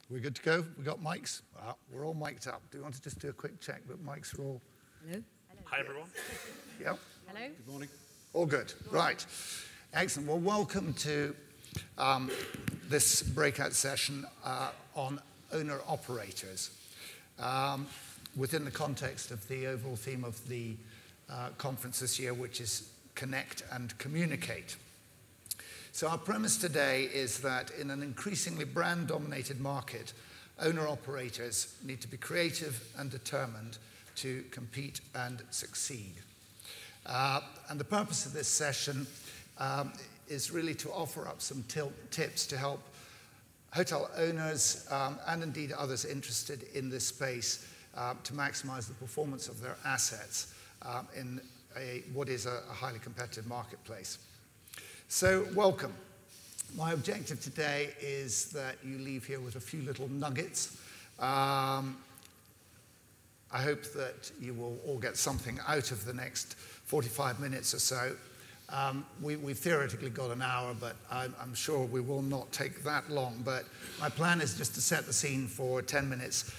We're good to go? We got mics? We're all mic'd up. Do you want to just do a quick check that mics are all... Hello? Hi, everyone. Yep. Hello? Good morning. All good. Right. Excellent. Well, welcome to this breakout session on owner-operators within the context of the overall theme of the conference this year, which is Connect and Communicate. So our premise today is that in an increasingly brand-dominated market, owner-operators need to be creative and determined to compete and succeed. And the purpose of this session is really to offer up some tips to help hotel owners and indeed others interested in this space to maximize the performance of their assets in what is a highly competitive marketplace. So, welcome. My objective today is that you leave here with a few little nuggets. I hope that you will all get something out of the next 45 minutes or so. We've theoretically got an hour, but I'm sure we will not take that long. But my plan is just to set the scene for 10 minutes,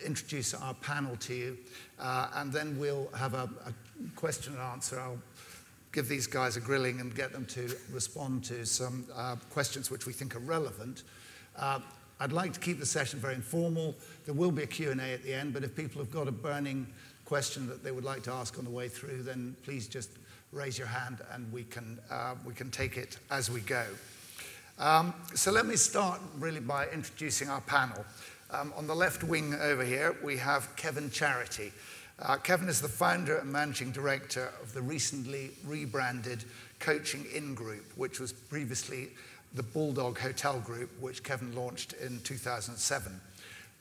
introduce our panel to you, and then we'll have a question and answer. I'll give these guys a grilling and get them to respond to some questions which we think are relevant. I'd like to keep the session very informal. There will be a Q&A at the end, but if people have got a burning question that they would like to ask on the way through, then please just raise your hand and we can take it as we go. So let me start really by introducing our panel. On the left wing over here, we have Kevin Charity. Kevin is the founder and managing director of the recently rebranded Coaching Inn Group, which was previously the Bulldog Hotel Group, which Kevin launched in 2007.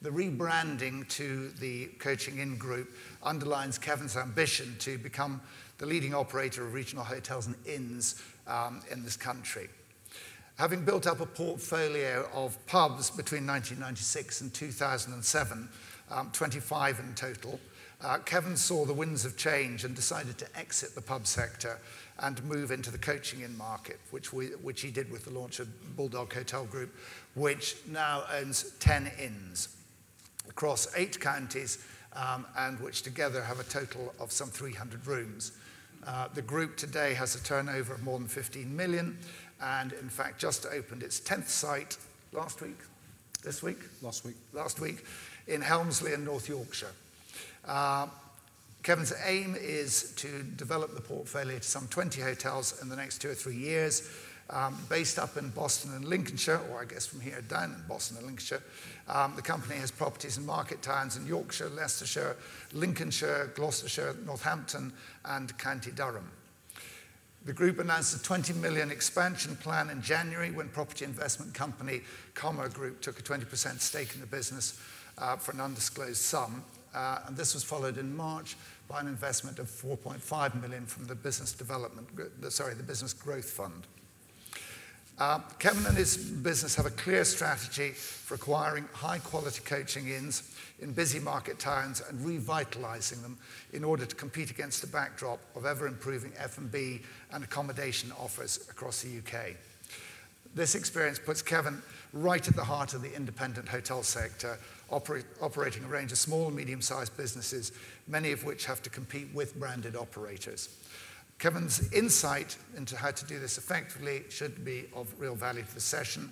The rebranding to the Coaching Inn Group underlines Kevin's ambition to become the leading operator of regional hotels and inns in this country. Having built up a portfolio of pubs between 1996 and 2007, 25 in total, Kevin saw the winds of change and decided to exit the pub sector and move into the coaching inn market, which he did with the launch of Bulldog Hotel Group, which now owns 10 inns across 8 counties and which together have a total of some 300 rooms. The group today has a turnover of more than 15 million and in fact just opened its 10th site last week, in Helmsley in North Yorkshire. Kevin's aim is to develop the portfolio to some 20 hotels in the next 2 or 3 years, based up in Boston and Lincolnshire, or I guess from here down in Boston and Lincolnshire. The company has properties in market towns in Yorkshire, Leicestershire, Lincolnshire, Gloucestershire, Northampton, and County Durham. The group announced a 20 million expansion plan in January when property investment company Commer Group took a 20% stake in the business for an undisclosed sum. And this was followed in March by an investment of 4.5 million from the Business Growth Fund. Kevin and his business have a clear strategy for acquiring high-quality coaching inns in busy market towns and revitalizing them in order to compete against the backdrop of ever-improving F&B and accommodation offers across the UK. This experience puts Kevin right at the heart of the independent hotel sector, operating a range of small and medium-sized businesses, many of which have to compete with branded operators. Kevin's insight into how to do this effectively should be of real value to the session.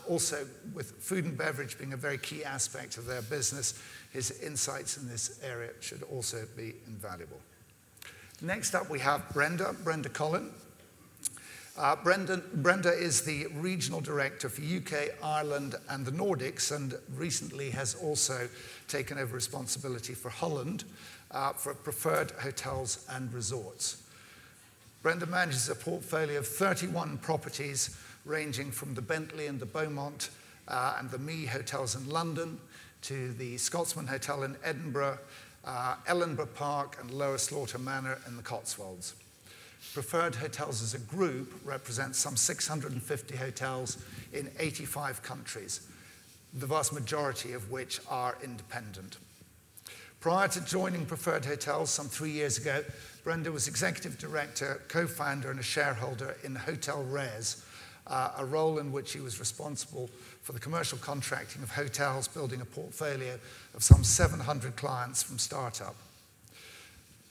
Also, with food and beverage being a very key aspect of their business, his insights in this area should also be invaluable. Next up, we have Brenda Collin. Brenda is the regional director for UK, Ireland, and the Nordics, and recently has also taken over responsibility for Holland for preferred hotels and resorts. Brenda manages a portfolio of 31 properties ranging from the Bentley and the Beaumont and the Mee hotels in London to the Scotsman Hotel in Edinburgh, Ellenborough Park and Lower Slaughter Manor in the Cotswolds. Preferred Hotels as a group represents some 650 hotels in 85 countries, the vast majority of which are independent. Prior to joining Preferred Hotels some 3 years ago, Brenda was executive director, co-founder and a shareholder in Hotel Res, a role in which he was responsible for the commercial contracting of hotels, building a portfolio of some 700 clients from startup.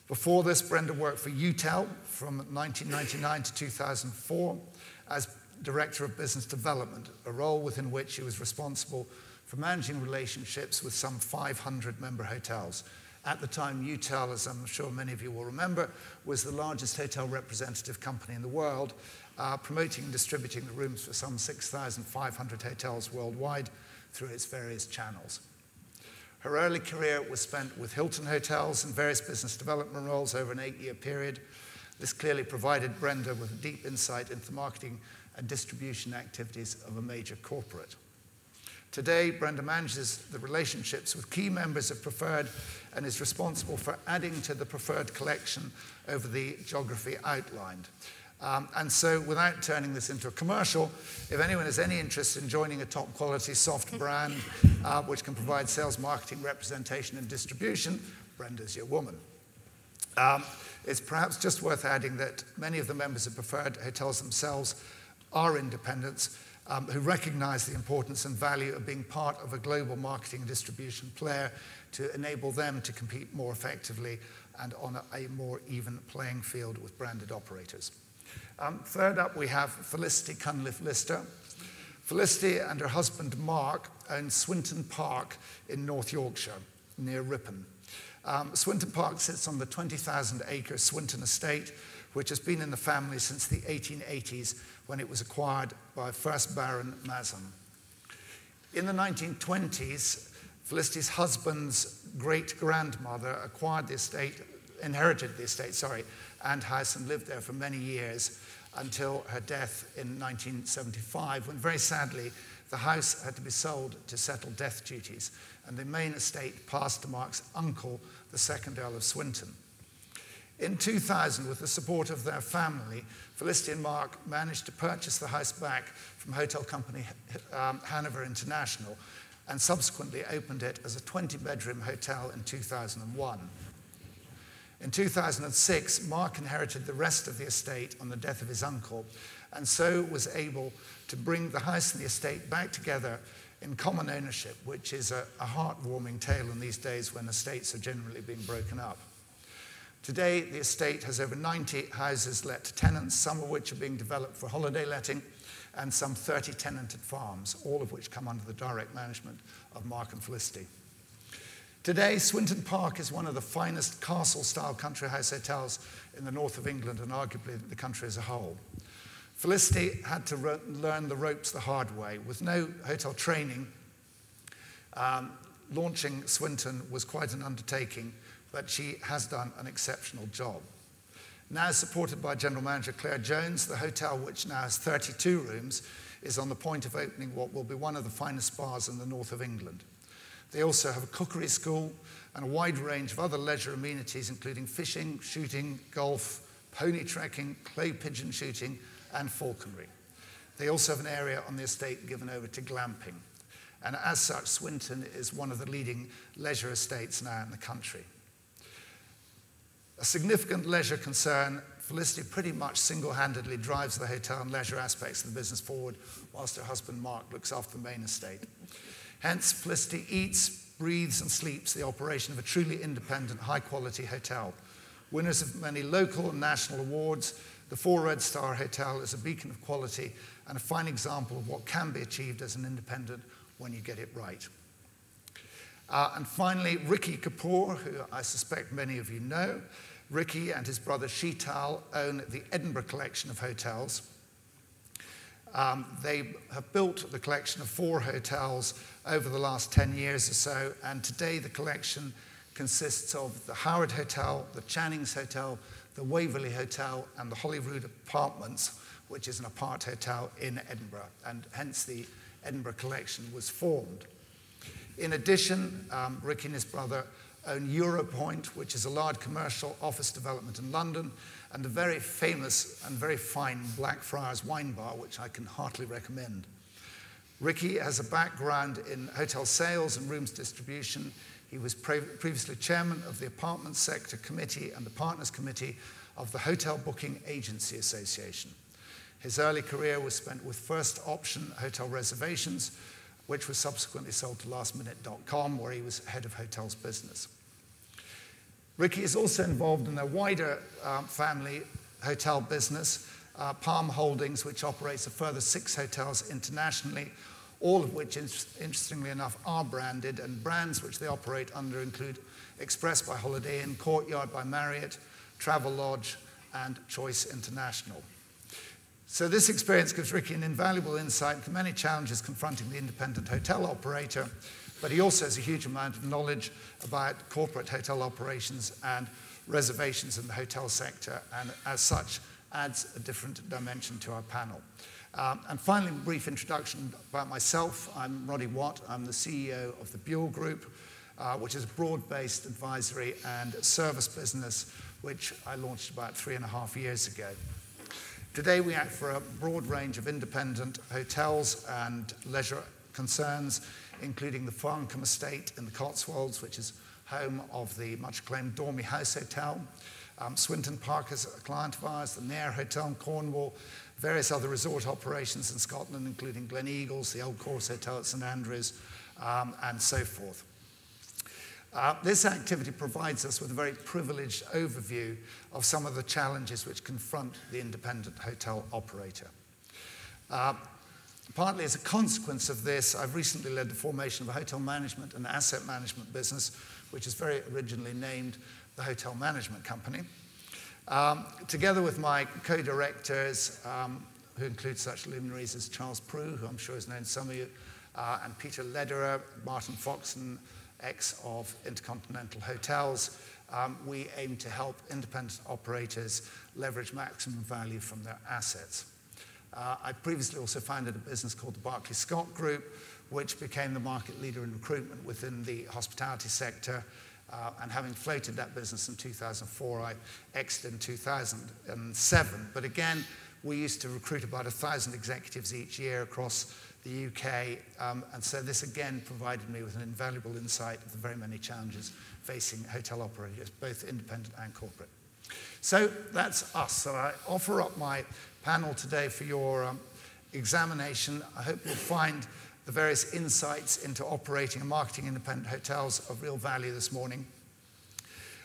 Before this, Brenda worked for UTEL from 1999 to 2004 as Director of Business Development, a role within which she was responsible for managing relationships with some 500 member hotels. At the time, UTEL, as I'm sure many of you will remember, was the largest hotel representative company in the world, promoting and distributing the rooms for some 6,500 hotels worldwide through its various channels. Her early career was spent with Hilton Hotels in various business development roles over an 8-year period. This clearly provided Brenda with a deep insight into the marketing and distribution activities of a major corporate. Today, Brenda manages the relationships with key members of Preferred and is responsible for adding to the Preferred collection over the geography outlined. And so, without turning this into a commercial, if anyone has any interest in joining a top-quality soft brand which can provide sales, marketing, representation, and distribution, Brenda's your woman. It's perhaps just worth adding that many of the members of Preferred Hotels themselves are independents who recognize the importance and value of being part of a global marketing and distribution player to enable them to compete more effectively and on a more even playing field with branded operators. Third up, we have Felicity Cunliffe-Lister. Felicity and her husband, Mark, own Swinton Park in North Yorkshire, near Ripon. Swinton Park sits on the 20,000-acre Swinton estate, which has been in the family since the 1880s when it was acquired by first Baron Mazan. In the 1920s, Felicity's husband's great-grandmother inherited the estate, and house and lived there for many years until her death in 1975, when very sadly the house had to be sold to settle death duties, and the main estate passed to Mark's uncle, the 2nd Earl of Swinton. In 2000, with the support of their family, Felicity and Mark managed to purchase the house back from hotel company Hanover International and subsequently opened it as a 20-bedroom hotel in 2001. In 2006, Mark inherited the rest of the estate on the death of his uncle, and so was able to bring the house and the estate back together in common ownership, which is a heartwarming tale in these days when estates are generally being broken up. Today, the estate has over 90 houses let to tenants, some of which are being developed for holiday letting, and some 30 tenanted farms, all of which come under the direct management of Mark and Felicity. Today, Swinton Park is one of the finest castle-style country house hotels in the north of England and arguably the country as a whole. Felicity had to learn the ropes the hard way. With no hotel training, launching Swinton was quite an undertaking, but she has done an exceptional job. Now supported by General Manager Claire Jones, the hotel, which now has 32 rooms, is on the point of opening what will be one of the finest spas in the north of England. They also have a cookery school and a wide range of other leisure amenities, including fishing, shooting, golf, pony trekking, clay pigeon shooting, and falconry. They also have an area on the estate given over to glamping. And as such, Swinton is one of the leading leisure estates now in the country. A significant leisure concern, Felicity pretty much single-handedly drives the hotel and leisure aspects of the business forward, whilst her husband Mark looks after the main estate. Hence, Felicity eats, breathes, and sleeps the operation of a truly independent, high-quality hotel. Winners of many local and national awards, the 4 Red Star Hotel is a beacon of quality and a fine example of what can be achieved as an independent when you get it right. And finally, Ricky Kapoor, who I suspect many of you know. Ricky and his brother Sheetal own the Edinburgh collection of hotels. They have built the collection of 4 hotels over the last 10 years or so, and today the collection consists of the Howard Hotel, the Channings Hotel, the Waverley Hotel, and the Holyrood Apartments, which is an apart hotel in Edinburgh, and hence the Edinburgh collection was formed. In addition, Ricky and his brother own Europoint, which is a large commercial office development in London, and a very famous and very fine Blackfriars wine bar, which I can heartily recommend. Ricky has a background in hotel sales and rooms distribution. He was previously chairman of the Apartment Sector Committee and the Partners Committee of the Hotel Booking Agency Association. His early career was spent with First Option Hotel Reservations, which was subsequently sold to lastminute.com, where he was head of hotels business. Ricky is also involved in a wider family hotel business, Palm Holdings, which operates a further 6 hotels internationally, all of which, interestingly enough, are branded, and brands which they operate under include Express by Holiday Inn, Courtyard by Marriott, Travelodge, and Choice International. So this experience gives Ricky an invaluable insight into many challenges confronting the independent hotel operator, but he also has a huge amount of knowledge about corporate hotel operations and reservations in the hotel sector, and as such, adds a different dimension to our panel. And finally, a brief introduction about myself. I'm Roddy Watt. I'm the CEO of the Buell Group, which is a broad-based advisory and service business, which I launched about 3.5 years ago. Today, we act for a broad range of independent hotels and leisure concerns, including the Farncombe Estate in the Cotswolds, which is home of the much-acclaimed Dormy House Hotel. Swinton Park is a client of ours, the Nair Hotel in Cornwall, various other resort operations in Scotland, including Gleneagles, the Old Course Hotel at St Andrews, and so forth. This activity provides us with a very privileged overview of some of the challenges which confront the independent hotel operator. Partly as a consequence of this, I've recently led the formation of a hotel management and asset management business, which is very originally named the Hotel Management Company. Together with my co-directors, who include such luminaries as Charles Prue, who I'm sure is known to some of you, and Peter Lederer, Martin Foxton, ex of Intercontinental Hotels, we aim to help independent operators leverage maximum value from their assets. I previously also founded a business called the Barclay Scott Group, which became the market leader in recruitment within the hospitality sector. And having floated that business in 2004, I exited in 2007. But again, we used to recruit about 1,000 executives each year across the UK, and so this again provided me with an invaluable insight of the very many challenges facing hotel operators, both independent and corporate. So that's us. So I offer up my panel today for your examination. I hope you'll find the various insights into operating and marketing independent hotels of real value this morning.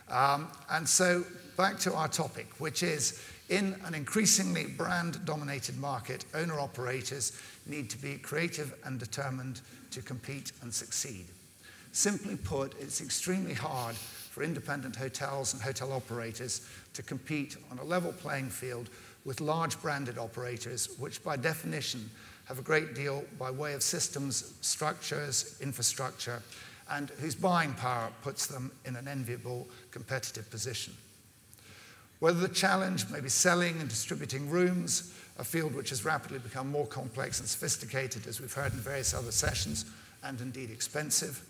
And so back to our topic, which is, in an increasingly brand-dominated market, owner-operators need to be creative and determined to compete and succeed. Simply put, it's extremely hard for independent hotels and hotel operators to compete on a level playing field with large branded operators, which by definition have a great deal by way of systems, structures, infrastructure, and whose buying power puts them in an enviable competitive position. Whether the challenge may be selling and distributing rooms, a field which has rapidly become more complex and sophisticated, as we've heard in various other sessions, and indeed expensive,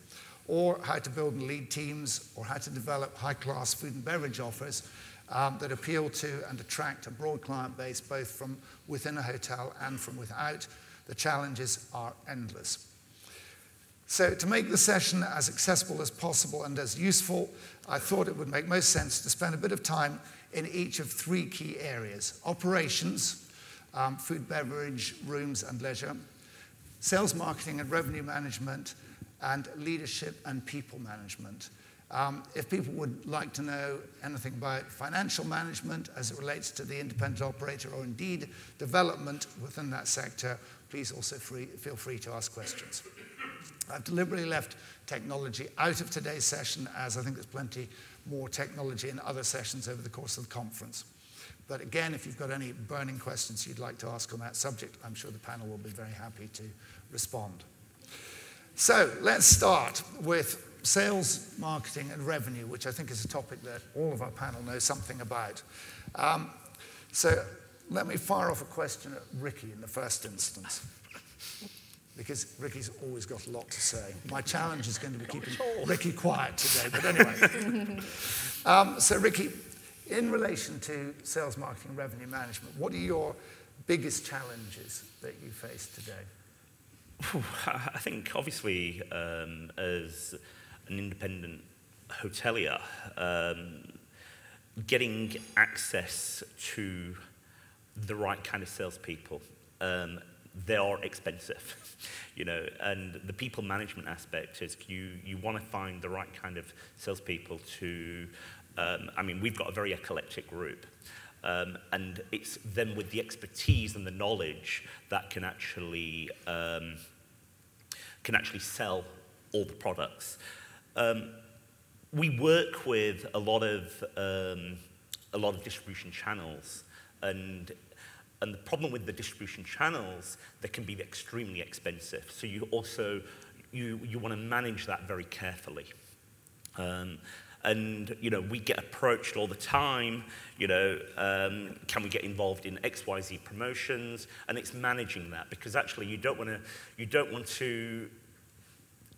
or how to build and lead teams, or how to develop high-class food and beverage offers that appeal to and attract a broad client base, both from within a hotel and from without, the challenges are endless. So to make the session as accessible as possible and as useful, I thought it would make most sense to spend a bit of time in each of 3 key areas: operations, food, beverage, rooms and leisure, sales, marketing and revenue management, and leadership and people management. If people would like to know anything about financial management as it relates to the independent operator, or indeed development within that sector, please also feel free to ask questions. I've deliberately left technology out of today's session, as I think there's plenty more technology in other sessions over the course of the conference. But again, if you've got any burning questions you'd like to ask on that subject, I'm sure the panel will be very happy to respond. So let's start with sales, marketing, and revenue, which I think is a topic that all of our panel knows something about. So let me fire off a question at Ricky in the first instance, because Ricky's always got a lot to say. My challenge is going to be keeping Ricky quiet today, but anyway. So Ricky, in relation to sales, marketing, and revenue management, what are your biggest challenges that you face today? I think, obviously, as an independent hotelier, getting access to the right kind of salespeople. They are expensive, you know, and the people management aspect is you want to find the right kind of salespeople to, I mean, we've got a very eclectic group. And it's them with the expertise and the knowledge that can actually sell all the products. We work with a lot of distribution channels, and the problem with the distribution channels, they can be extremely expensive. So you also you want to manage that very carefully. And, you know, we get approached all the time, you know, can we get involved in XYZ promotions? And it's managing that, because actually you don't want to,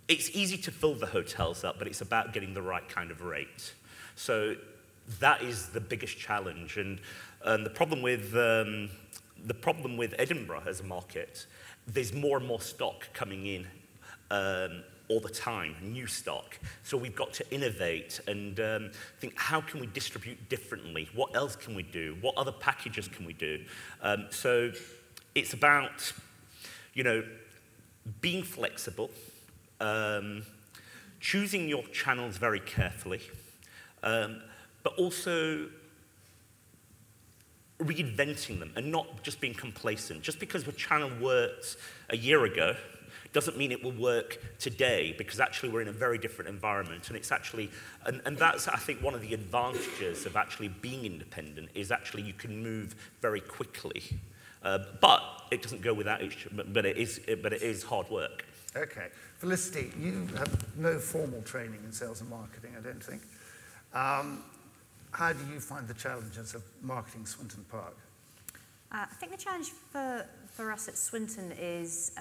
it's easy to fill the hotels up, but it's about getting the right kind of rate. So that is the biggest challenge. And the problem with Edinburgh as a market, there's more and more stock coming in all the time, new stock. So we've got to innovate and think, how can we distribute differently? What else can we do? What other packages can we do? So it's about, you know, being flexible, choosing your channels very carefully, but also reinventing them and not just being complacent. Just because the channel worked a year ago doesn't mean it will work today, because actually we're in a very different environment. And it's actually, and that's, I think, one of the advantages of actually being independent, is actually you can move very quickly. But it doesn't go without it, but it is hard work. Okay. Felicity, you have no formal training in sales and marketing, I don't think. How do you find the challenges of marketing Swinton Park? I think the challenge for us at Swinton is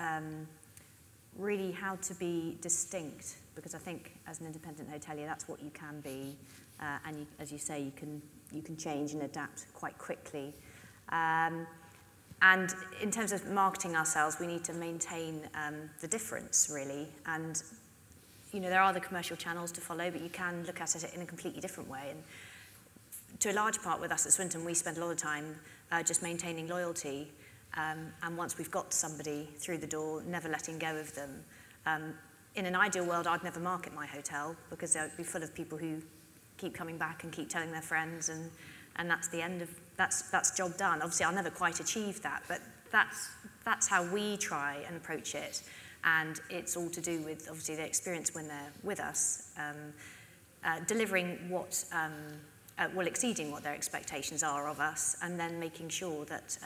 really how to be distinct, because I think as an independent hotelier, that's what you can be, and as you say, you can change and adapt quite quickly. And in terms of marketing ourselves, we need to maintain the difference, really. And you know, there are the commercial channels to follow, but you can look at it in a completely different way. And to a large part with us at Swinton, we spend a lot of time just maintaining loyalty. And once we've got somebody through the door, never letting go of them. In an ideal world, I'd never market my hotel, because it would be full of people who keep coming back and keep telling their friends, and that's the end of, that's job done. Obviously, I'll never quite achieve that, but that's how we try and approach it. And it's all to do with, obviously, their experience when they're with us, delivering what, well, exceeding what their expectations are of us, and then making sure that,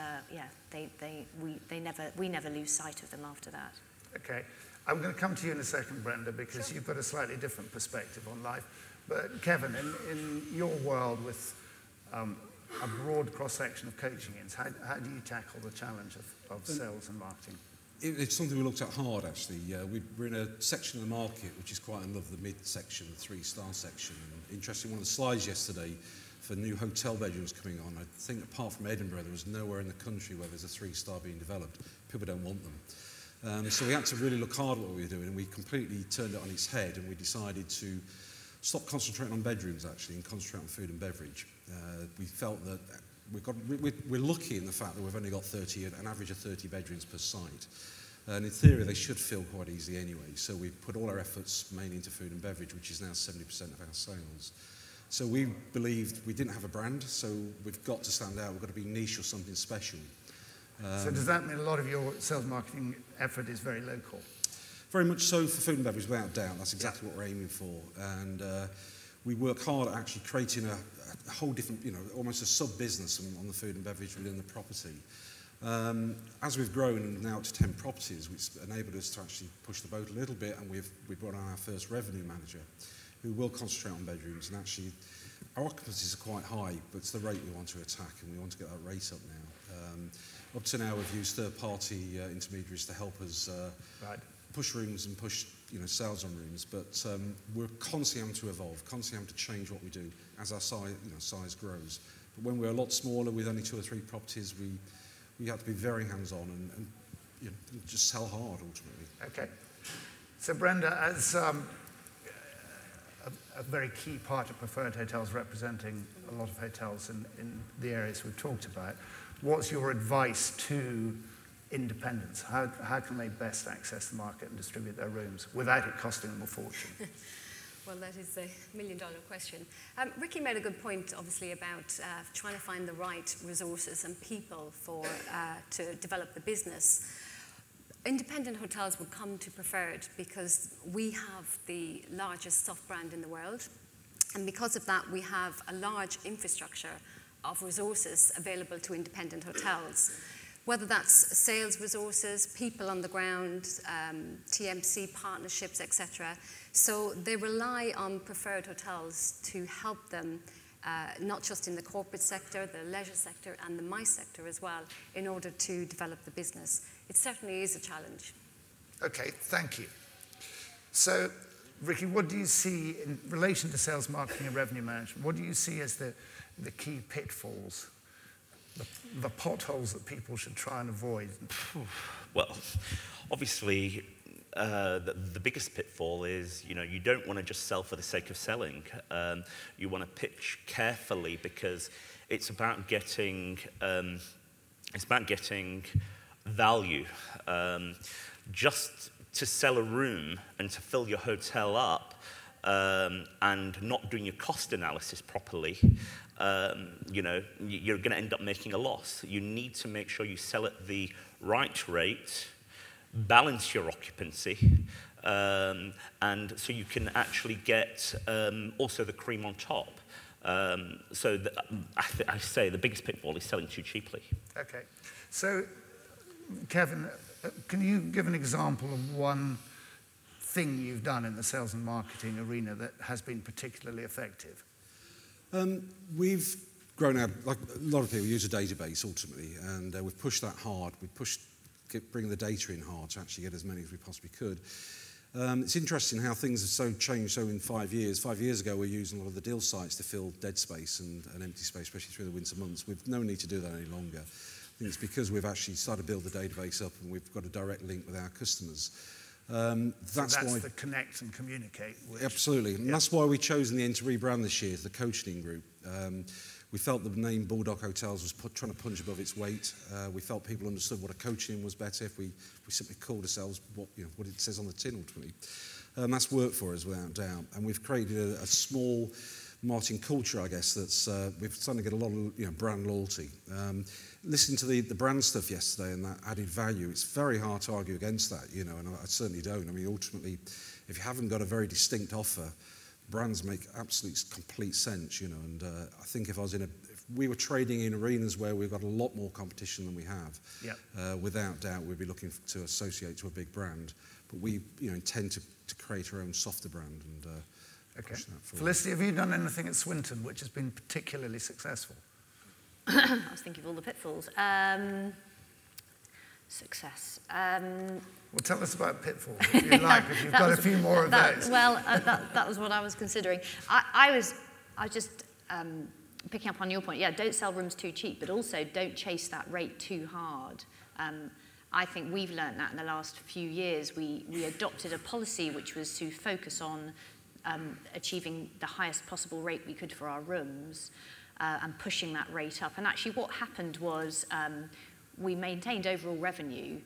we never lose sight of them after that. Okay. I'm going to come to you in a second, Brenda, because You've got a slightly different perspective on life. But Kevin, in your world with a broad cross-section of coaching ins, how do you tackle the challenge of sales and marketing? It's something we looked at hard, actually. We're in a section of the market which is quite in love with the mid-section, the three-star section. And interesting, one of the slides yesterday for new hotel bedrooms coming on, I think apart from Edinburgh, there was nowhere in the country where there's a three-star being developed. People don't want them. So we had to really look hard at what we were doing, and we completely turned it on its head, and we decided to stop concentrating on bedrooms, actually, and concentrate on food and beverage. We felt that we're lucky in the fact that we've only got an average of 30 bedrooms per site. And in theory, they should fill quite easily anyway. So we've put all our efforts mainly into food and beverage, which is now 70% of our sales. So we believed we didn't have a brand, so we've got to stand out. We've got to be niche or something special. So does that mean a lot of your sales marketing effort is very local? Very much so for food and beverage, without doubt. That's exactly what we're aiming for. And we work hard at actually creating a whole different, almost a sub-business on the food and beverage within the property. As we've grown now to 10 properties, which enabled us to actually push the boat a little bit, and we brought on our first revenue manager who will concentrate on bedrooms. And actually, our occupancies are quite high, but it's the rate we want to attack, and we want to get that rate up now. Up to now, we've used third-party intermediaries to help us push rooms and push sales on rooms, but we're constantly having to evolve, constantly having to change what we do as our size grows. But when we're a lot smaller with only 2 or 3 properties, we have to be very hands-on and just sell hard ultimately. Okay. So Brenda, as a very key part of Preferred Hotels, representing a lot of hotels in the areas we've talked about, what's your advice to independents? How can they best access the market and distribute their rooms without it costing them a fortune? Well, that is the million-dollar question. Ricky made a good point, obviously, about trying to find the right resources and people to develop the business. Independent hotels would come to Preferred because we have the largest soft brand in the world, and because of that, we have a large infrastructure of resources available to independent hotels. Whether that's sales resources, people on the ground, TMC partnerships, etc. So they rely on Preferred Hotels to help them, not just in the corporate sector, the leisure sector, and the MICE sector as well, in order to develop the business. It certainly is a challenge. Okay, thank you. So, Ricky, what do you see in relation to sales, marketing, and revenue management? What do you see as the key pitfalls? The potholes that people should try and avoid? Well, obviously, the biggest pitfall is, you don't want to just sell for the sake of selling. You want to pitch carefully because it's about getting value. Just to sell a room and to fill your hotel up and not doing your cost analysis properly, you're going to end up making a loss. You need to make sure you sell at the right rate, balance your occupancy, and so you can actually get also the cream on top. So I say the biggest pitfall is selling too cheaply. Okay. So, Kevin, can you give an example of one thing you've done in the sales and marketing arena that has been particularly effective? We've grown out, like a lot of people use a database ultimately, and we've pushed that hard. We've pushed bringing the data in hard to actually get as many as we possibly could. It's interesting how things have changed in 5 years. 5 years ago, we were using a lot of the deal sites to fill dead space and empty space, especially through the winter months. We've no need to do that any longer. I think it's because we've actually started to build the database up and we've got a direct link with our customers. That's why the connect and communicate. Absolutely, and that's why we chose in the end to rebrand this year as the Coaching Group. We felt the name Bulldog Hotels was trying to punch above its weight. We felt people understood what a coaching was better if we simply called ourselves what it says on the tin ultimately. That's worked for us without doubt, and we've created a small marketing culture, I guess, that's we've started to get a lot of brand loyalty. Listening to the brand stuff yesterday and that added value, it's very hard to argue against that, and I certainly don't. I mean, ultimately, if you haven't got a very distinct offer, brands make absolute complete sense, and I think if we were trading in arenas where we've got a lot more competition than we have, without doubt we'd be looking to associate to a big brand, but we intend to create our own softer brand and push that forward. Felicity, have you done anything at Swinton which has been particularly successful? I was thinking of all the pitfalls. Success. Well, tell us about pitfalls, if you like, if you've got a few more of those. Well, that was what I was considering. I was just picking up on your point. Yeah, don't sell rooms too cheap, but also don't chase that rate too hard. I think we've learned that in the last few years. We adopted a policy which was to focus on achieving the highest possible rate we could for our rooms and pushing that rate up. And actually what happened was we maintained overall revenue,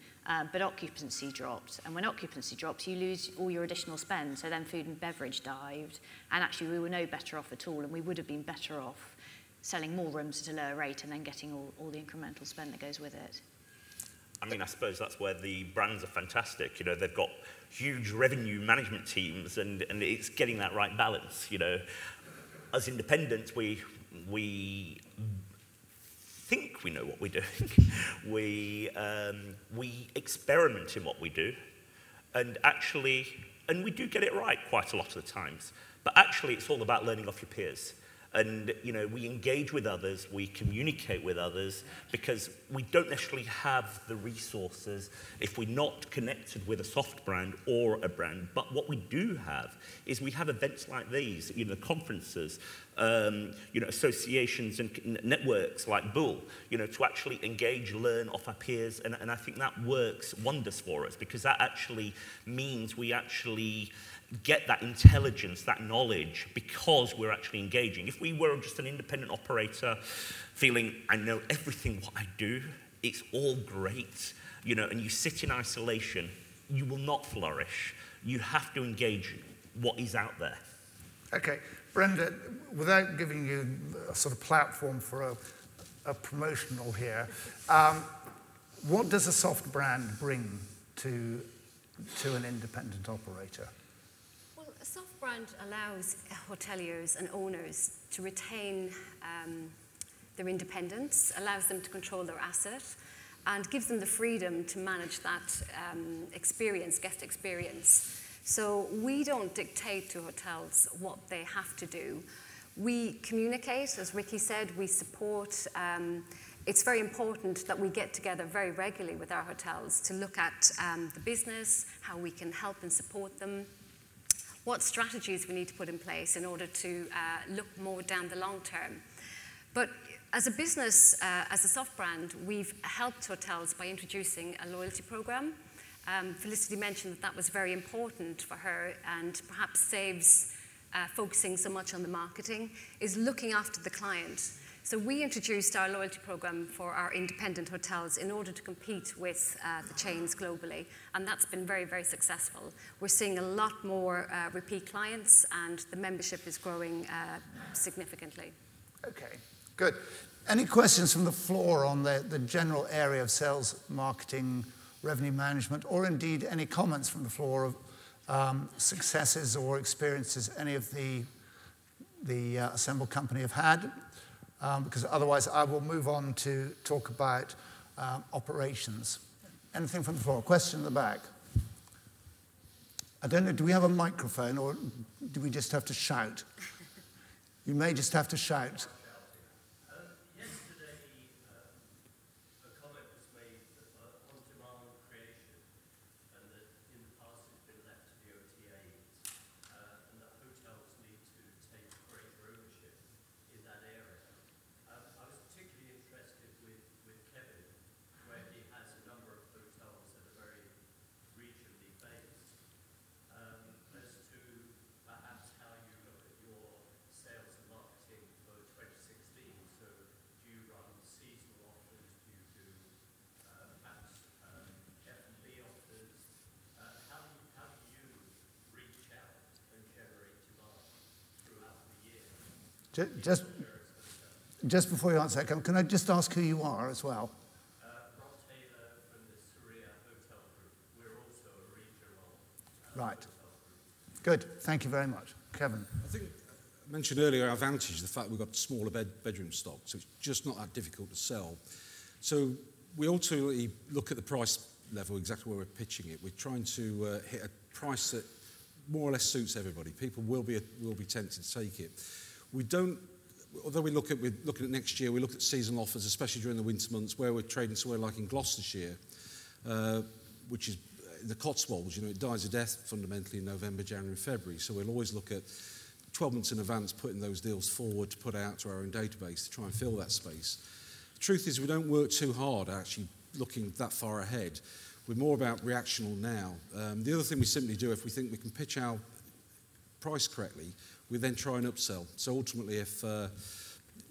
but occupancy dropped. And when occupancy drops, you lose all your additional spend. So then food and beverage dived. And actually, we were no better off at all. And we would have been better off selling more rooms at a lower rate and then getting all the incremental spend that goes with it. I mean, I suppose that's where the brands are fantastic. They've got huge revenue management teams, and it's getting that right balance. As independents, we think we know what we're doing. We experiment in what we do, and we do get it right quite a lot of the times. But actually, it's all about learning off your peers. And, we engage with others, we communicate with others, because we don't necessarily have the resources if we're not connected with a soft brand or a brand. But what we do have is we have events like these, the conferences, associations and networks like Bull, to actually engage, learn off our peers. And I think that works wonders for us, because that actually means we actually get that intelligence, that knowledge, because we're actually engaging. If we were just an independent operator feeling, I know everything what I do, it's all great, and you sit in isolation, you will not flourish. You have to engage what is out there. Okay, Brenda, without giving you a sort of platform for a promotional here, what does a soft brand bring to an independent operator? Well, a soft brand allows hoteliers and owners to retain their independence, allows them to control their asset, and gives them the freedom to manage that guest experience. So we don't dictate to hotels what they have to do. We communicate, as Ricky said, we support. It's very important that we get together very regularly with our hotels to look at the business, how we can help and support them, what strategies we need to put in place in order to look more down the long term. But as a business, as a soft brand, we've helped hotels by introducing a loyalty program. Felicity mentioned that was very important for her, and perhaps saves focusing so much on the marketing, is looking after the client. So we introduced our loyalty program for our independent hotels in order to compete with the chains globally, and that's been very, very successful. We're seeing a lot more repeat clients, and the membership is growing significantly. Okay, good. Any questions from the floor on the general area of sales, marketing, revenue management, or indeed any comments from the floor of successes or experiences any of the assembled company have had? Because otherwise I will move on to talk about operations. Anything from the floor? Question in the back. I don't know, do we have a microphone, or do we just have to shout? You may just have to shout. Just before you answer that, can I just ask who you are as well? Rob Taylor from the Surya Hotel Group. We're also a regional Right. Good. Thank you very much. Kevin. I think I mentioned earlier our advantage is the fact we've got smaller bedroom stock, so it's just not that difficult to sell. So we ultimately look at the price level, exactly where we're pitching it. We're trying to hit a price that more or less suits everybody. People will be tempted to take it. We don't, although we're looking at next year, we look at seasonal offers, especially during the winter months, where we're trading somewhere like in Gloucestershire, which is in the Cotswolds. It dies a death fundamentally in November, January, February. So we'll always look at 12 months in advance, putting those deals forward to put out to our own database to try and fill that space. The truth is we don't work too hard actually looking that far ahead. We're more about reactional now. The other thing we simply do, if we think we can pitch our price correctly, we then try and upsell. So ultimately, if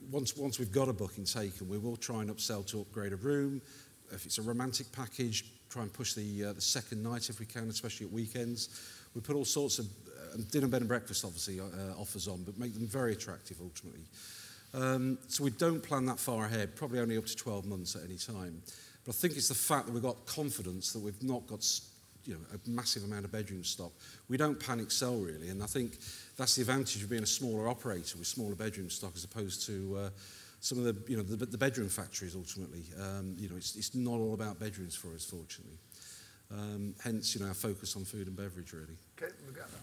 once we've got a booking taken, we will try and upsell to upgrade a room. If it's a romantic package, try and push the second night if we can, especially at weekends. We put all sorts of dinner, bed and breakfast, obviously, offers on, but make them very attractive ultimately. So we don't plan that far ahead, probably only up to 12 months at any time. But I think it's the fact that we've got confidence that we've not got a massive amount of bedroom stock. We don't panic sell really, and I think that's the advantage of being a smaller operator with smaller bedroom stock as opposed to some of the bedroom factories ultimately. It's not all about bedrooms for us, fortunately. Hence, our focus on food and beverage really. Okay.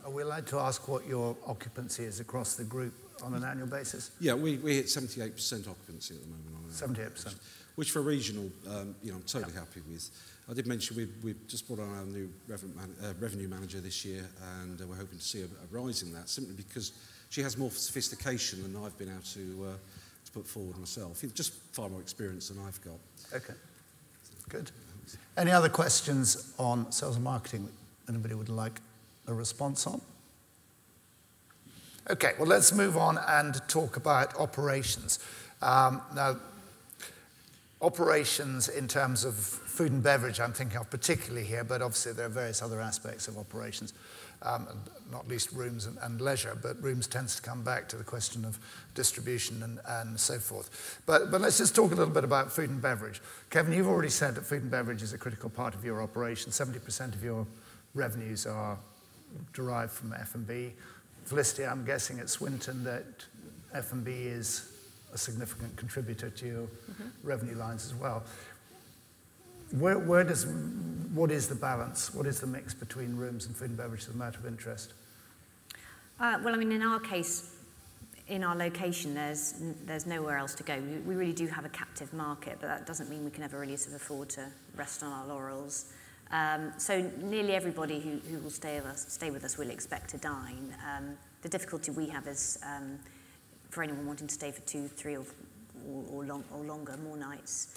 Are we allowed to ask what your occupancy is across the group on an annual basis? Yeah, we hit 78% occupancy at the moment. 78%. Which for regional, I'm totally happy with. I did mention we've just brought on our new revenue manager this year, and we're hoping to see a rise in that, simply because she has more sophistication than I've been able to put forward myself. Just far more experience than I've got. Okay, good. Any other questions on sales and marketing that anybody would like a response on? Okay, well, let's move on and talk about operations. Now, operations in terms of food and beverage, I'm thinking of particularly here, but obviously there are various other aspects of operations, not least rooms and leisure, but rooms tends to come back to the question of distribution and so forth. But let's just talk a little bit about food and beverage. Kevin, you've already said that food and beverage is a critical part of your operation. 70% of your revenues are derived from F&B. Felicity, I'm guessing at Swinton that F&B is a significant contributor to your revenue lines as well. What is the balance? What is the mix between rooms and food and beverage as a matter of interest? Well, I mean, in our case, in our location, there's nowhere else to go. We really do have a captive market, but that doesn't mean we can ever really sort of afford to rest on our laurels. So nearly everybody who will stay with us will expect to dine. The difficulty we have is for anyone wanting to stay for 2, 3 or longer, more nights,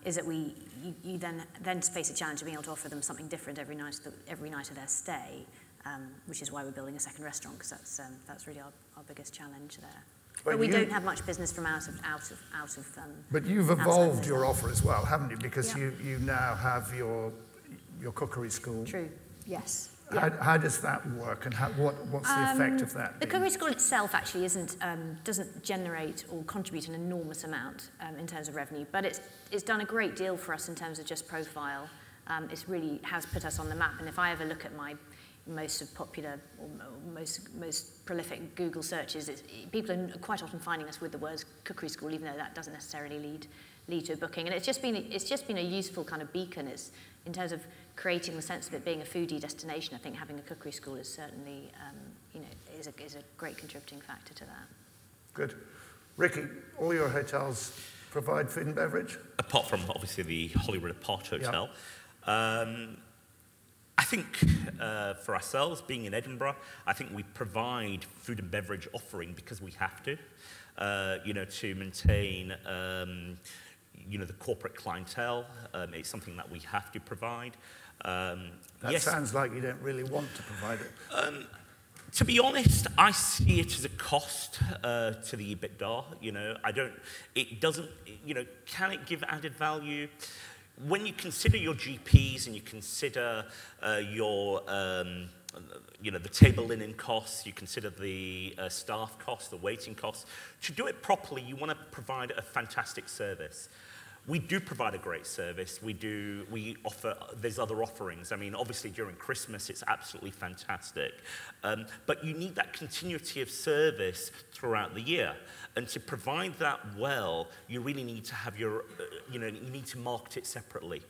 is that you then face a challenge of being able to offer them something different every night of their stay, which is why we're building a second restaurant, because that's really our biggest challenge there. But we don't have much business from out of. But you've evolved your offer as well, haven't you? Because you now have your cookery school. True. Yes. How does that work, and what's the effect of that? The cookery school itself actually doesn't generate or contribute an enormous amount in terms of revenue, but it's done a great deal for us in terms of just profile. It really has put us on the map, and if I ever look at my most popular or most prolific Google searches, people are quite often finding us with the words cookery school, even though that doesn't necessarily lead to a booking. And it's just been a useful kind of beacon. It's in terms of creating the sense of it being a foodie destination. I think having a cookery school is certainly is a great contributing factor to that. Good. Ricky, all your hotels provide food and beverage? Apart from obviously the Hollywood Apart Hotel. Yep. I think for ourselves, being in Edinburgh, I think we provide food and beverage offering because we have to, to maintain, the corporate clientele. It's something that we have to provide. That sounds like you don't really want to provide it. To be honest, I see it as a cost to the EBITDA. It doesn't, can it give added value? When you consider your GPs and you consider your, the table linen costs, you consider the staff costs, the waiting costs, to do it properly, you want to provide a fantastic service. We do provide a great service. We offer, there's other offerings. I mean, obviously during Christmas, it's absolutely fantastic. But you need that continuity of service throughout the year. And to provide that well, you really need to have you need to market it separately.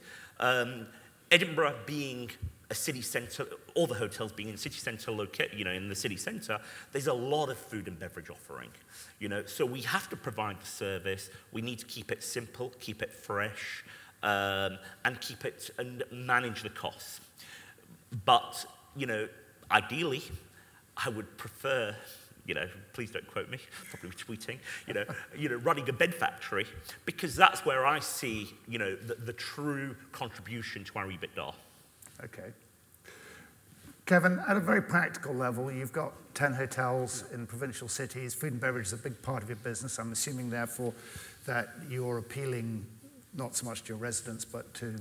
Edinburgh being a city centre, all the hotels being in city centre in the city centre, there's a lot of food and beverage offering. So we have to provide the service. We need to keep it simple, keep it fresh, and manage the costs. But ideally, I would prefer. Please don't quote me, probably tweeting, running a bed factory, because that's where I see, the true contribution to our EBITDA. Okay. Kevin, at a very practical level, you've got 10 hotels in provincial cities. Food and beverage is a big part of your business. I'm assuming, therefore, that you're appealing not so much to your residents, but to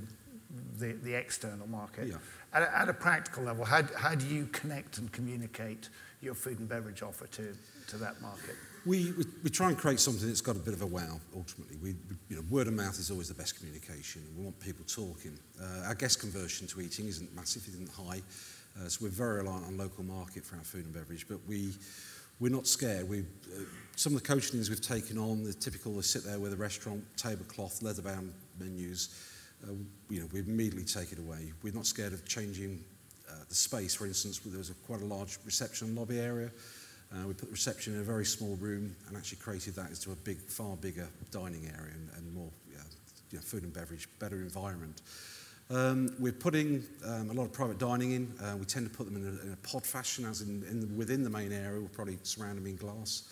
the external market. Yeah. At a practical level, how do you connect and communicate your food and beverage offer to that market? We try and create something that's got a bit of a wow, ultimately. Word of mouth is always the best communication. We want people talking. Our guest conversion to eating isn't massive, isn't high. So we're very reliant on local market for our food and beverage, but we're not scared. Some of the coachings we've taken on, the typical, they sit there with a restaurant, tablecloth, leather-bound menus. We immediately take it away. We're not scared of changing the space. For instance, there was quite a large reception and lobby area. We put the reception in a very small room and actually created that into a far bigger dining area and more food and beverage, better environment. We're putting a lot of private dining in. We tend to put them in a pod fashion, as within the main area. We'll probably surround them in glass.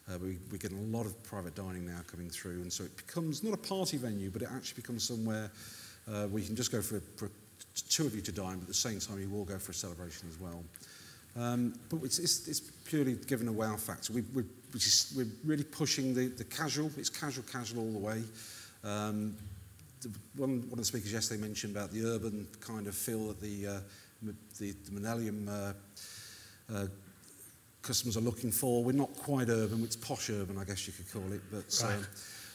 We're getting a lot of private dining now coming through, and so it becomes not a party venue, but it actually becomes somewhere where you can just go for two of you to dine, but at the same time you will go for a celebration as well. But it's purely given a wow factor. We're really pushing the casual. It's casual all the way. One of the speakers yesterday mentioned about the urban kind of feel that the Millennium customers are looking for. We're not quite urban, it's posh urban, I guess you could call it. But Right.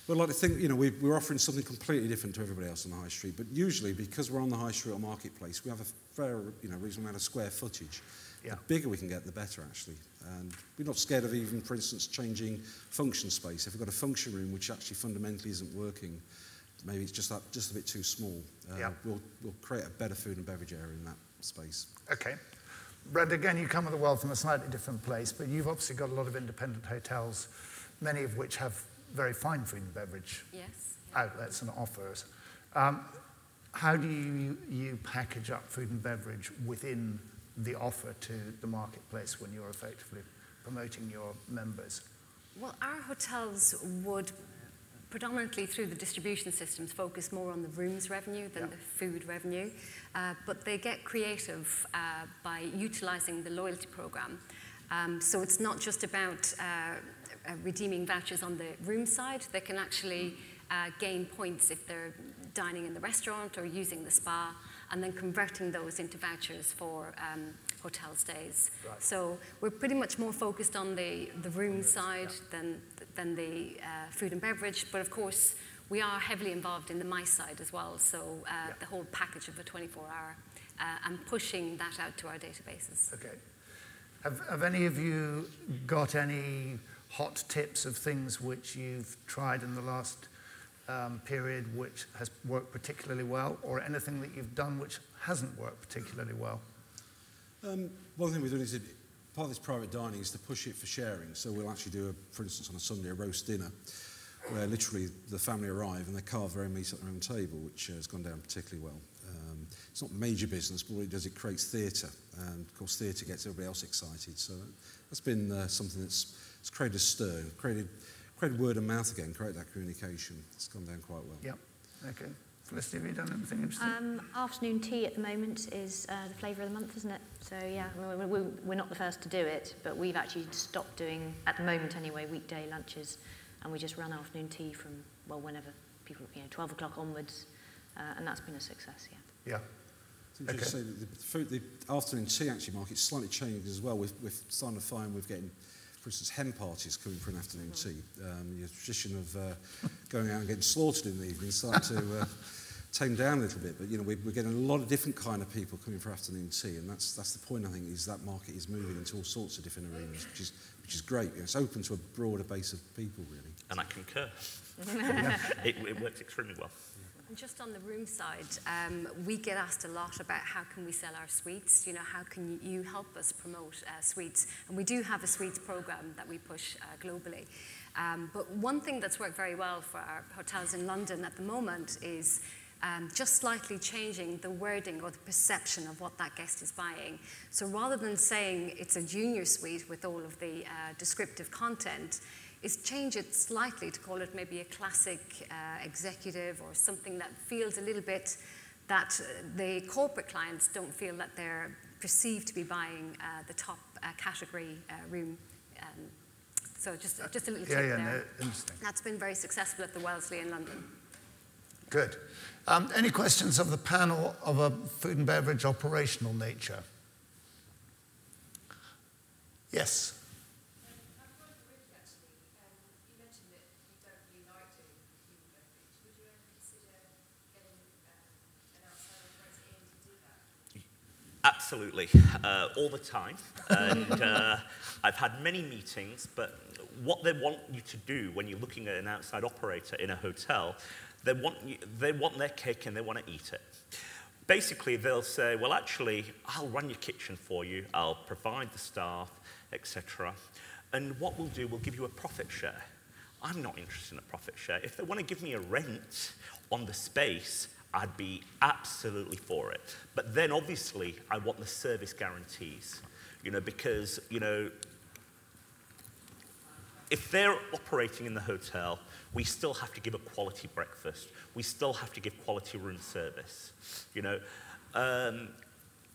we'd like to think, we're offering something completely different to everybody else on the high street. But usually, because we're on the high street or marketplace, we have a fair, reasonable amount of square footage. Yeah. The bigger we can get, the better, actually. And we're not scared of even, for instance, changing function space. If we've got a function room which actually fundamentally isn't working, maybe it's just a bit too small. Yeah. We'll create a better food and beverage area in that space. Okay. Brenda, again, you come with the world from a slightly different place, but you've obviously got a lot of independent hotels, many of which have very fine food and beverage Yes. outlets and offers. How do you package up food and beverage within the offer to the marketplace when you're effectively promoting your members? Well, our hotels would predominantly through the distribution systems focus more on the rooms revenue than the food revenue, but they get creative by utilizing the loyalty program. So it's not just about redeeming vouchers on the room side. They can actually gain points if they're dining in the restaurant or using the spa, and then converting those into vouchers for hotel stays. Right. So we're pretty much more focused on the room side than the food and beverage, but of course we are heavily involved in the MICE side as well, so the whole package of a 24-hour and pushing that out to our databases. Okay. Have any of you got any hot tips of things which you've tried in the last period which has worked particularly well, or anything that you've done which hasn't worked particularly well? One thing we're doing is, part of this private dining is to push it for sharing. So we'll actually do, for instance, on a Sunday, a roast dinner, where literally the family arrive and they carve their own meat at their own table, which has gone down particularly well. It's not major business, but what it does, it creates theatre. And of course, theatre gets everybody else excited. So that's been something that's created a stir, created word of mouth again, created that communication. It's gone down quite well. Yep. Okay. Felicity, have you done anything interesting? Afternoon tea at the moment is the flavour of the month, isn't it? So yeah, we're not the first to do it, but we've actually stopped doing, at the moment anyway, weekday lunches, and we just run afternoon tea from, well, whenever people, 12 o'clock onwards, and that's been a success, yeah. Yeah. It's interesting to say that the afternoon tea actually market slightly changed as well. We're starting to find we're getting, for instance, hen parties coming for an afternoon tea. The tradition of going out and getting slaughtered in the evening starting to tame down a little bit. But we're getting a lot of different kind of people coming for afternoon tea, and that's the point. I think is that market is moving into all sorts of different arenas, which is great. It's open to a broader base of people, really. And I concur. It works extremely well. And just on the room side, we get asked a lot about how can we sell our suites, how can you help us promote suites? And we do have a suites program that we push globally. But one thing that's worked very well for our hotels in London at the moment is just slightly changing the wording or the perception of what that guest is buying. So rather than saying it's a junior suite with all of the descriptive content, is change it slightly to call it maybe a classic executive or something that feels a little bit that the corporate clients don't feel that they're perceived to be buying the top category room. So just a little tip there. No, interesting. That's been very successful at the Wellesley in London. Good. Any questions of the panel of a food and beverage operational nature? Yes. Absolutely, all the time. And I've had many meetings, but what they want you to do when you're looking at an outside operator in a hotel, they want their cake and they want to eat it. Basically, they'll say, well, actually, I'll run your kitchen for you, I'll provide the staff, etc. And what we'll do, we'll give you a profit share. I'm not interested in a profit share. If they want to give me a rent on the space, I'd be absolutely for it. But then obviously I want the service guarantees, because, if they're operating in the hotel, we still have to give a quality breakfast. We still have to give quality room service.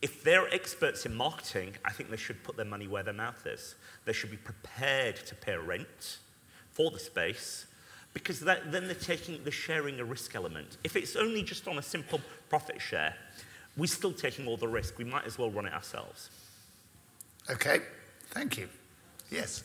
If they're experts in marketing, I think they should put their money where their mouth is. They should be prepared to pay rent for the space, because then they're sharing a risk element. If it's only just on a simple profit share, we're still taking all the risk. We might as well run it ourselves. Okay, thank you. Yes.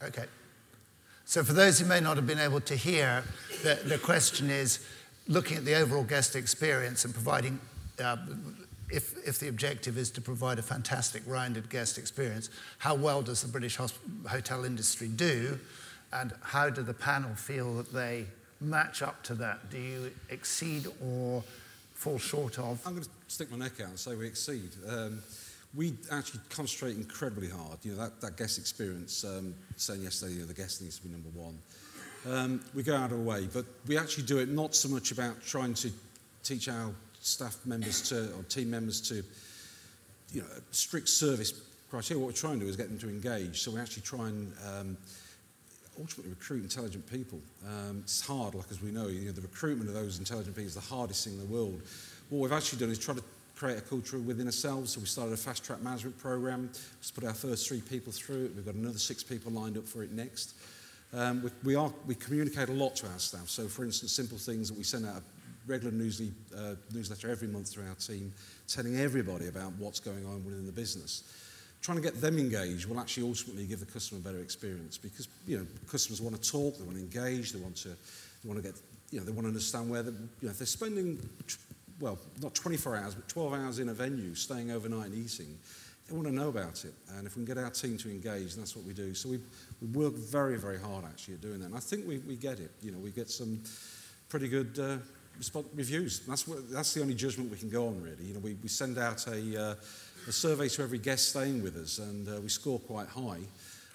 Okay. So for those who may not have been able to hear, the question is, looking at the overall guest experience and providing, if the objective is to provide a fantastic rounded guest experience, how well does the British hotel industry do, and how do the panel feel that they match up to that? Do you exceed or fall short of? I'm going to stick my neck out and say we exceed. We actually concentrate incredibly hard. That guest experience, saying yesterday, the guest needs to be number one. We go out of our way, but we actually do it not so much about trying to teach our staff members or team members to, strict service criteria. What we're trying to do is get them to engage. So we actually try and ultimately recruit intelligent people. It's hard, as we know, the recruitment of those intelligent people is the hardest thing in the world. What we've actually done is try to create a culture within ourselves. So we started a fast-track management program. Just put our first 3 people through it. We've got another 6 people lined up for it next. We communicate a lot to our staff. So, for instance, simple things that we send out a regular newsletter every month through our team, telling everybody about what's going on within the business. Trying to get them engaged will actually ultimately give the customer a better experience, because customers want to talk, they want to engage, they want to understand where if they're spending, not 24 hours, but 12 hours in a venue, staying overnight and eating, they want to know about it. And if we can get our team to engage, that's what we do. So we work very, very hard actually at doing that. And I think we get it. We get some pretty good reviews. That's the only judgment we can go on, really. We send out a survey to every guest staying with us, and we score quite high.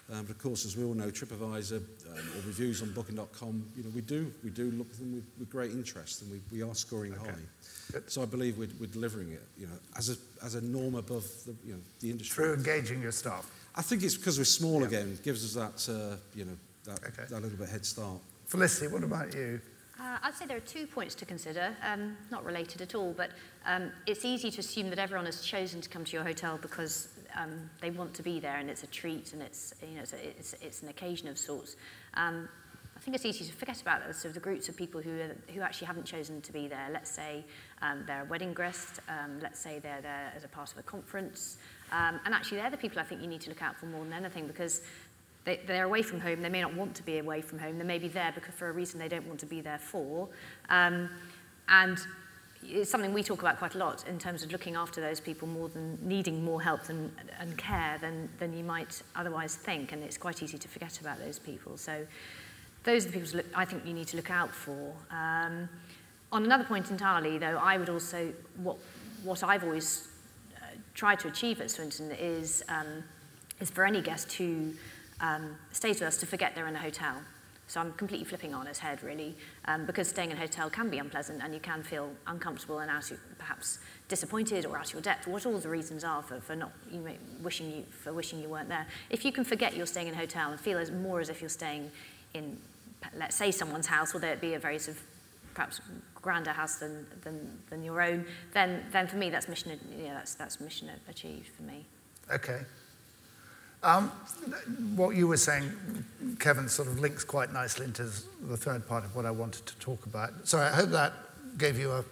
But of course, as we all know, TripAdvisor or reviews on Booking.com, we do look at them with great interest, and we are scoring high. So I believe we're delivering it, as a norm above the industry. Through engaging your staff. I think it's because we're small again. It gives us that that little bit head start. Felicity, what about you? I'd say there are 2 points to consider, not related at all, but it's easy to assume that everyone has chosen to come to your hotel because they want to be there, and it's a treat, and it's an occasion of sorts. I think it's easy to forget about those, so the groups of people who actually haven't chosen to be there. Let's say they're a wedding guest, let's say they're there as a part of a conference, and actually they're the people I think you need to look out for more than anything, because they're away from home. They may not want to be away from home. They may be there because for a reason they don't want to be there for. And it's something we talk about quite a lot in terms of looking after those people more than needing more help and care than you might otherwise think. And it's quite easy to forget about those people. So those are the people I think you need to look out for. On another point entirely, though, I would also, what I've always tried to achieve at Swinton is for any guest who stays with us to forget they're in a hotel. So I'm completely flipping on its head, really, because staying in a hotel can be unpleasant, and you can feel uncomfortable and perhaps disappointed or out of your depth, what all the reasons are for not wishing you weren't there. If you can forget you're staying in a hotel and feel more as if you're staying in, let's say, someone's house, although it be a very sort of perhaps grander house than your own, then for me that's mission achieved for me. Okay. What you were saying, Kevin, sort of links quite nicely into the third part of what I wanted to talk about. So I hope that gave you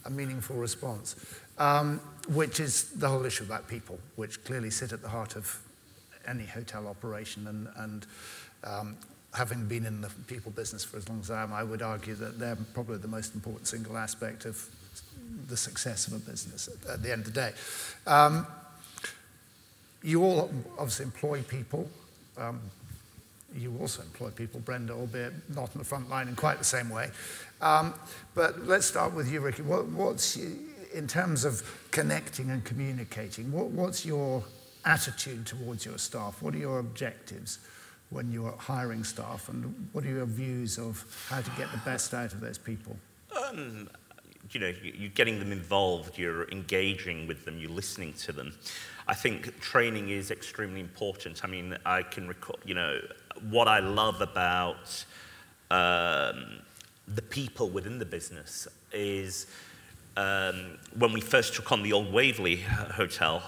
a meaningful response, which is the whole issue about people, which clearly sit at the heart of any hotel operation. And having been in the people business for as long as I am, I would argue that they're probably the most important single aspect of the success of a business at the end of the day. You all obviously employ people. You also employ people, Brenda, albeit not in the front line in quite the same way. But let's start with you, Ricky. What's, in terms of connecting and communicating, what's your attitude towards your staff? What are your objectives when you're hiring staff? And what are your views of how to get the best out of those people? You know, you're getting them involved, you're engaging with them, you're listening to them. I think training is extremely important. I mean, I can recall, you know, what I love about the people within the business is when we first took on the old Waverley Hotel,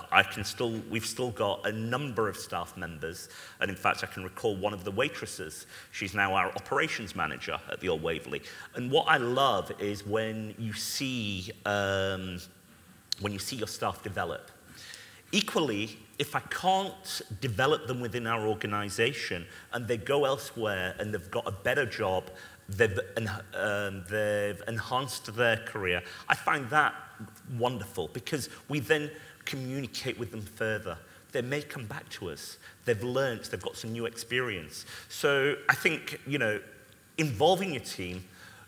we've still got a number of staff members, and in fact I can recall one of the waitresses. She's now our operations manager at the old Waverley. And what I love is when you see your staff develop. Equally, if I can't develop them within our organisation and they go elsewhere and they've got a better job, they've enhanced their career, I find that wonderful because we then communicate with them further. They may come back to us. They've learnt, they've got some new experience. So I think, you know, involving your team,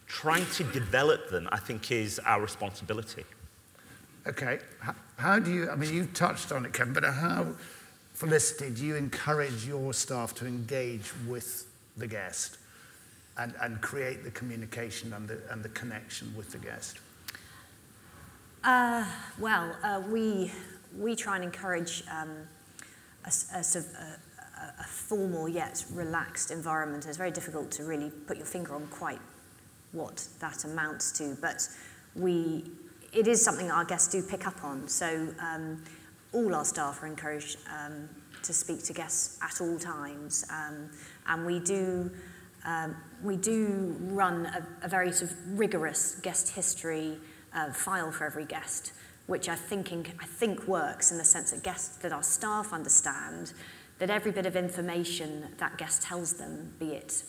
trying to develop them, I think is our responsibility. Okay, how do you, I mean, you touched on it, Kevin, but how, Felicity, do you encourage your staff to engage with the guest and create the communication and the connection with the guest? We try and encourage a sort of a formal yet relaxed environment. It's very difficult to really put your finger on quite what that amounts to, but it is something our guests do pick up on. So all our staff are encouraged to speak to guests at all times, and we do run a very sort of rigorous guest history file for every guest, which I think works in the sense that our staff understand that every bit of information that guest tells them, be it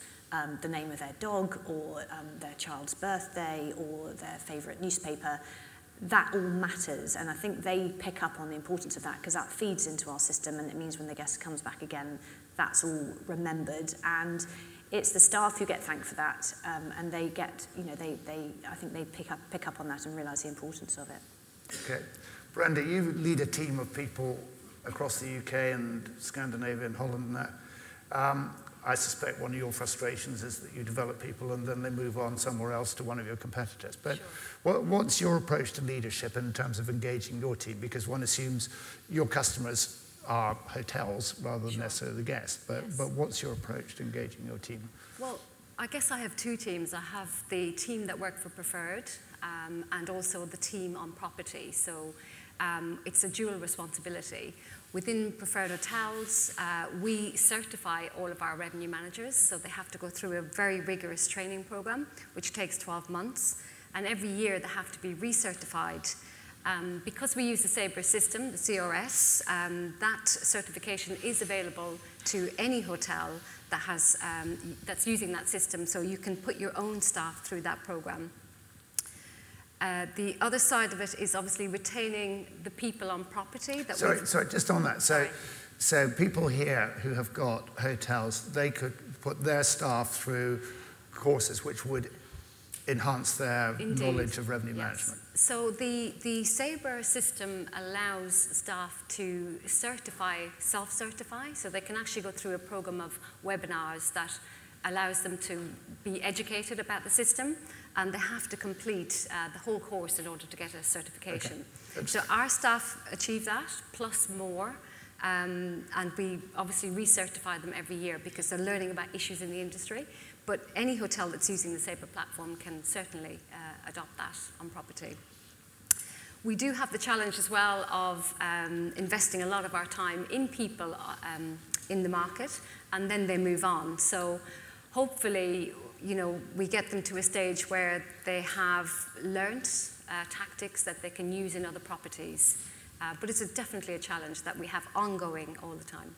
the name of their dog or their child's birthday or their favourite newspaper, that all matters. And I think they pick up on the importance of that because that feeds into our system, and it means when the guest comes back again, that's all remembered. And it's the staff who get thanked for that, and they get, you know, I think they pick up on that and realise the importance of it. Okay. Brenda, you lead a team of people across the UK and Scandinavia and Holland and that. I suspect one of your frustrations is that you develop people and then they move on somewhere else to one of your competitors. But sure. What's your approach to leadership in terms of engaging your team? Because one assumes your customers are hotels rather than sure. necessarily the guests. But, yes. but what's your approach to engaging your team? Well, I guess I have two teams. I have the team that work for Preferred and also the team on property. So it's a dual responsibility. Within Preferred Hotels, we certify all of our revenue managers, so they have to go through a very rigorous training program, which takes 12 months, and every year they have to be recertified. Because we use the Sabre system, the CRS, that certification is available to any hotel that has, that's using that system, so you can put your own staff through that program. The other side of it is obviously retaining the people on property. Sorry, just on that. So people here who have got hotels, they could put their staff through courses which would enhance their Indeed. Knowledge of revenue yes. management. So the Sabre system allows staff to self-certify, so they can actually go through a program of webinars that allows them to be educated about the system, and they have to complete the whole course in order to get a certification. Okay. So our staff achieve that, plus more, and we obviously recertify them every year because they're learning about issues in the industry. But any hotel that's using the Sabre platform can certainly adopt that on property. We do have the challenge as well of investing a lot of our time in people in the market, and then they move on. So hopefully, you know, we get them to a stage where they have learnt tactics that they can use in other properties. But it's definitely a challenge that we have ongoing all the time.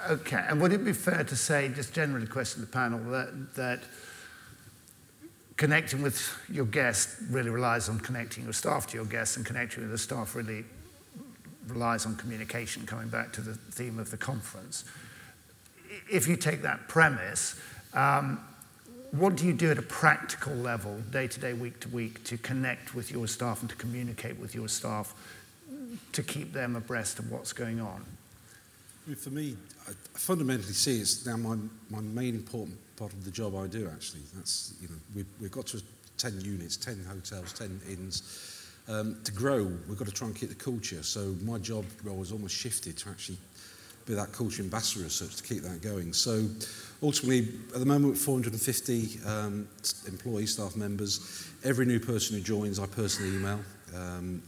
Okay, and would it be fair to say, just generally question the panel, that connecting with your guest really relies on connecting your staff to your guests, and connecting with the staff really relies on communication, coming back to the theme of the conference? If you take that premise, what do you do at a practical level, day to day, week to week, to connect with your staff and to communicate with your staff to keep them abreast of what's going on? I mean, for me, I fundamentally see it's now my main important part of the job I do, actually. That's, you know, we've got to 10 units, 10 hotels, 10 inns. To grow, we've got to try and keep the culture. So my job role has almost shifted to actually be that culture ambassador as such, to keep that going. So ultimately, at the moment, 450 employees, staff members. Every new person who joins, I personally email,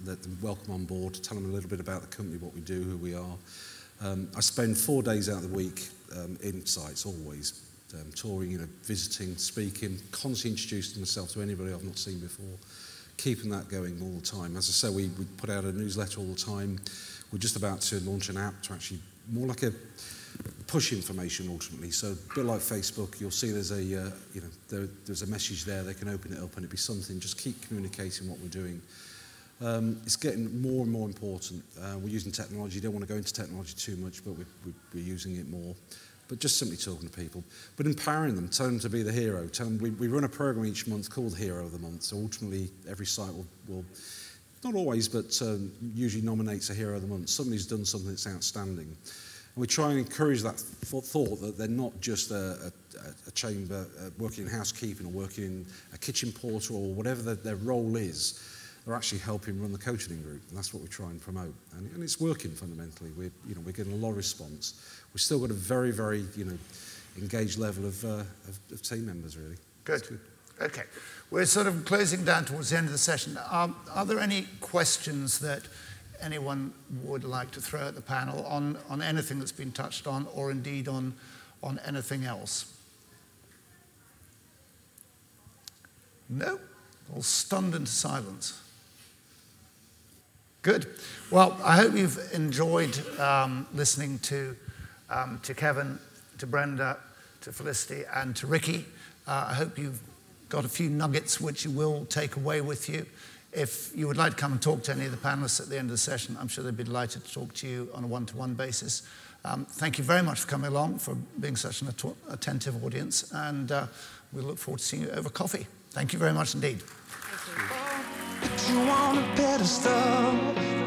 let them welcome on board, tell them a little bit about the company, what we do, who we are. I spend 4 days out of the week in sites, always, touring, you know, visiting, speaking, constantly introducing myself to anybody I've not seen before, keeping that going all the time. As I say, we put out a newsletter all the time. We're just about to launch an app to actually, more like a push information ultimately. So a bit like Facebook, you'll see there's a, you know, there's a message there, they can open it up and it'd be something, just keep communicating what we're doing. It's getting more and more important. We're using technology. Don't want to go into technology too much, but we're using it more. But just simply talking to people. But empowering them, telling them to be the hero. Tell them we run a program each month called Hero of the Month. So ultimately, every site will not always, but usually nominates a Hero of the Month, somebody who's done something that's outstanding. And we try and encourage that thought that they're not just a chamber working in housekeeping or working in a kitchen porter or whatever their role is. They're actually helping run the coaching group, and that's what we try and promote. And it's working fundamentally. We're getting a lot of response. We've still got a very, very, engaged level of team members, really. Good. Okay. We're sort of closing down towards the end of the session. Are there any questions that anyone would like to throw at the panel on anything that's been touched on, or indeed on anything else? No? All stunned into silence. Good. Well, I hope you've enjoyed listening to Kevin, to Brenda, to Felicity, and to Ricky. I hope you've got a few nuggets which you will take away with you. If you would like to come and talk to any of the panelists at the end of the session, I'm sure they'd be delighted to talk to you on a one-to-one basis. Thank you very much for coming along, for being such an attentive audience, and we look forward to seeing you over coffee. Thank you very much indeed. Thank you. You want a pedestal.